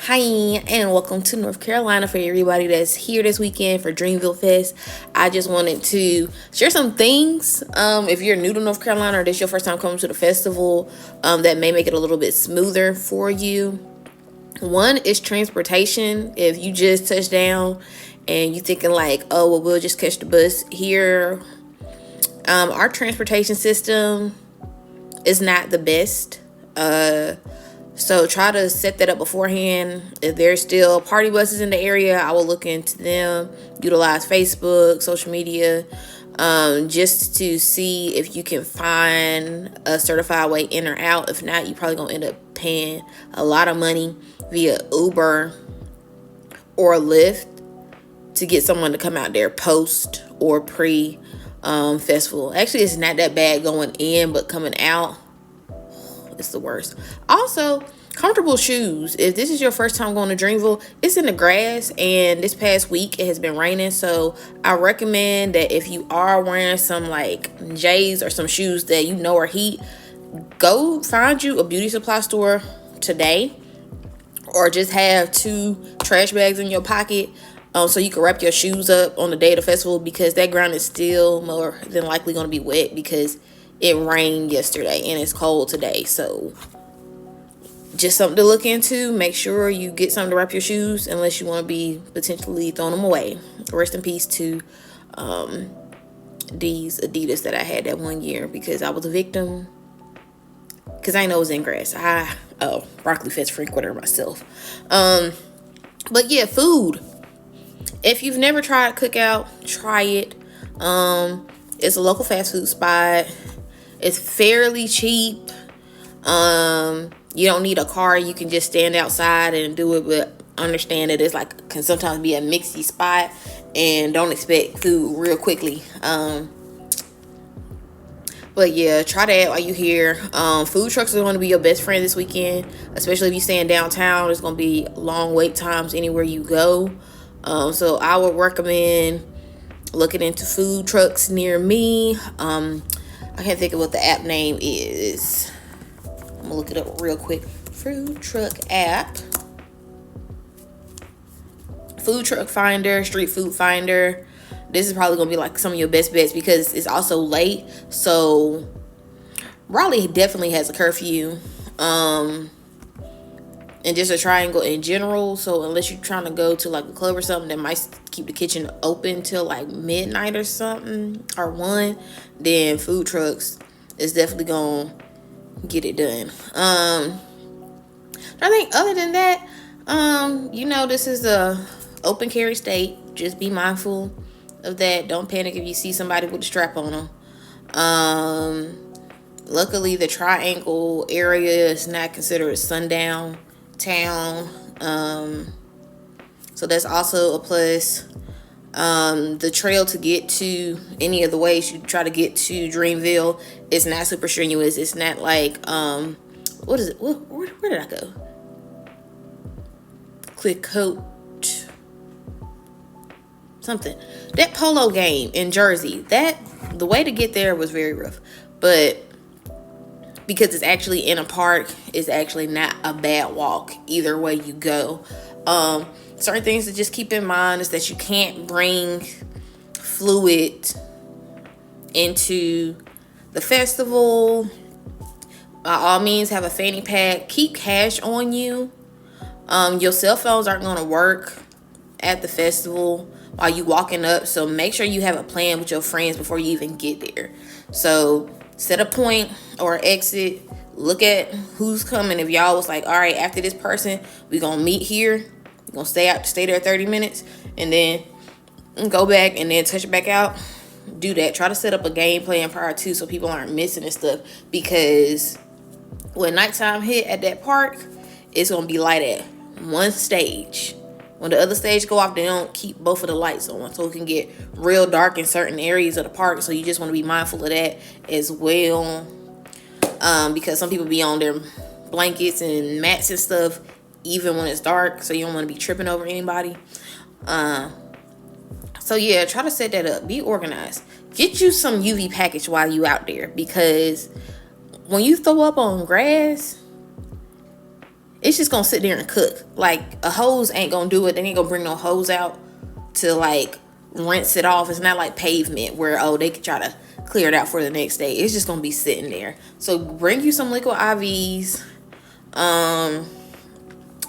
Hi, and welcome to North Carolina for everybody that's here this weekend for Dreamville Fest. I just wanted to share some things. If you're new to North Carolina or this your first time coming to the festival, that may make it a little bit smoother for you. One is transportation. If you just touched down and you thinking like, oh, well, we'll just catch the bus here. Our transportation system is not the best. So try to set that up beforehand. If there's still party buses in the area, I will look into them. Utilize Facebook, social media, just to see if you can find a certified way in or out. If not, you probably gonna end up paying a lot of money via Uber or Lyft to get someone to come out there post or pre festival. Actually, it's not that bad going in, but coming out, it's the worst. Also, comfortable shoes. If this is your first time going to Dreamville, it's in the grass, and this past week it has been raining, so I recommend that if you are wearing some like J's or some shoes that you know are heat, go find you a beauty supply store today, or just have 2 trash bags in your pocket, so you can wrap your shoes up on the day of the festival, because that ground is still more than likely going to be wet because it rained yesterday and it's cold today. So just something to look into. Make sure you get something to wrap your shoes, unless you want to be potentially throwing them away. Rest in peace to these Adidas that I had that one year, because I was a victim, because I know it was in grass. Broccoli Fest frequenter myself. But yeah, food. If you've never tried cookout, try it. It's a local fast food spot. It's fairly cheap. You don't need a car. You can just stand outside and do it, but understand that it's like, can sometimes be a mixy spot, and don't expect food real quickly. But yeah, try that while you're here. Food trucks are going to be your best friend this weekend, especially if you stay in downtown. There's going to be long wait times anywhere you go. So I would recommend looking into food trucks near me. I can't think of what the app name is. I'm gonna look it up real quick. Food truck app. Food truck finder, street food finder. This is probably gonna be like some of your best bets, because it's also late. So Raleigh definitely has a curfew. And just a triangle in general. So unless you're trying to go to like a club or something that might keep the kitchen open till like midnight or something, or 1, then food trucks is definitely gonna get it done. I think other than that, this is a open carry state. Just be mindful of that. Don't panic if you see somebody with a strap on them. Luckily the triangle area is not considered sundown town, so that's also a plus. The trail to get to any of the ways you try to get to Dreamville is not super strenuous. It's not like what is it, where did I go? Clear coat something, that polo game in Jersey, that the way to get there was very rough, but because it's actually in a park, it's actually not a bad walk either way you go. Certain things to just keep in mind is that you can't bring fluid into the festival. By all means, have a fanny pack. Keep cash on you. Your cell phones aren't going to work at the festival while you walking up, so make sure you have a plan with your friends before you even get there. So set a point or exit. Look at who's coming. If y'all was like, all right, after this person, we gonna meet here. We're gonna stay there 30 minutes, and then go back and then touch it back out. Do that. Try to set up a game plan prior to, so people aren't missing and stuff. Because when nighttime hit at that park, it's gonna be light at one stage. When the other stage go off, they don't keep both of the lights on, so it can get real dark in certain areas of the park. So you just want to be mindful of that as well, because some people be on their blankets and mats and stuff even when it's dark, so you don't want to be tripping over anybody. So yeah, try to set that up. Be organized. Get you some UV package while you out there, because when you throw up on grass, it's just gonna sit there and cook. Like, a hose ain't gonna do it. They ain't gonna bring no hose out to like rinse it off. It's not like pavement where, oh, they could try to clear it out for the next day. It's just gonna be sitting there. So bring you some liquid IVs. I'm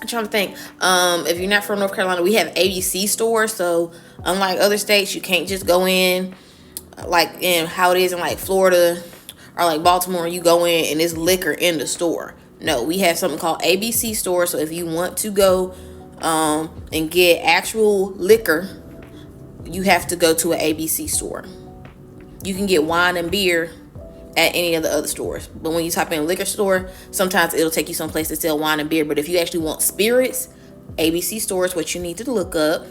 trying to think. If you're not from North Carolina, we have ABC stores. So unlike other states, you can't just go in like in how it is in like Florida or like Baltimore. You go in and it's liquor in the store. No, we have something called ABC store. So if you want to go and get actual liquor, you have to go to an ABC store. You can get wine and beer at any of the other stores, but when you type in liquor store, sometimes it'll take you someplace to sell wine and beer. But if you actually want spirits, ABC store is what you need to look up.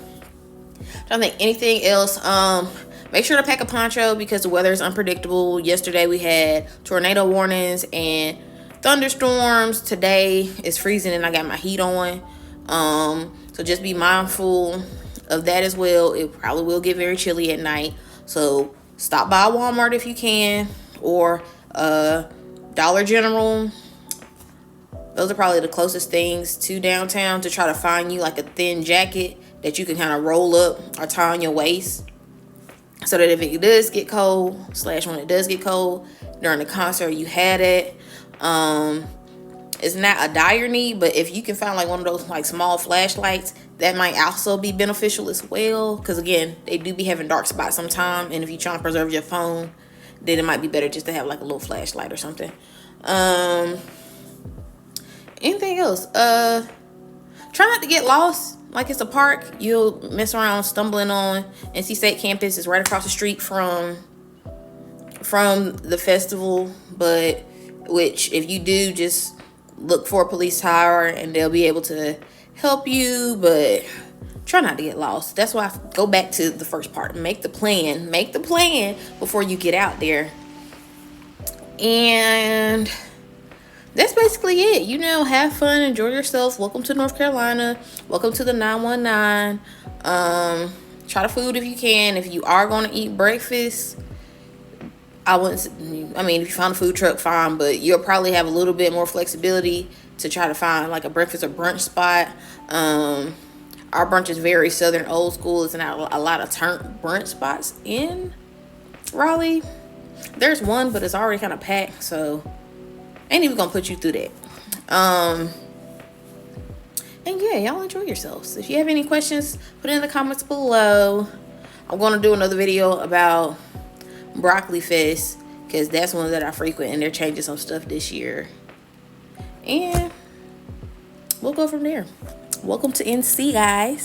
I don't think anything else. Make sure to pack a poncho because the weather is unpredictable. Yesterday we had tornado warnings and thunderstorms. Today it's freezing and I got my heat on. So just be mindful of that as well. It probably will get very chilly at night. So stop by Walmart if you can, or Dollar General. Those are probably the closest things to downtown to try to find you like a thin jacket that you can kind of roll up or tie on your waist, so that if it does get cold, when it does get cold during the concert, you had it. It's not a dire need, but if you can find like one of those like small flashlights, that might also be beneficial as well. Because again, they do be having dark spots sometime, and if you're trying to preserve your phone, then it might be better just to have like a little flashlight or something. Anything else? Try not to get lost. Like, it's a park. You'll mess around stumbling on NC State campus. It's right across the street from the festival. But which, if you do, just look for a police tower and they'll be able to help you. But try not to get lost. That's why I go back to the first part. Make the plan. Make the plan before you get out there. And that's basically it. You know, have fun, enjoy yourself. Welcome to North Carolina. Welcome to the 919. Try the food if you can. If you are going to eat breakfast, if you find a food truck, fine, but you'll probably have a little bit more flexibility to try to find like a breakfast or brunch spot. Our brunch is very southern old school. There's not a lot of turnt brunch spots in Raleigh. There's one, but it's already kind of packed, so ain't even gonna put you through that. And yeah, y'all enjoy yourselves. If you have any questions, put it in the comments below. I'm gonna do another video about Broccoli Fest because that's one that I frequent, and they're changing some stuff this year. And we'll go from there. Welcome to NC, guys.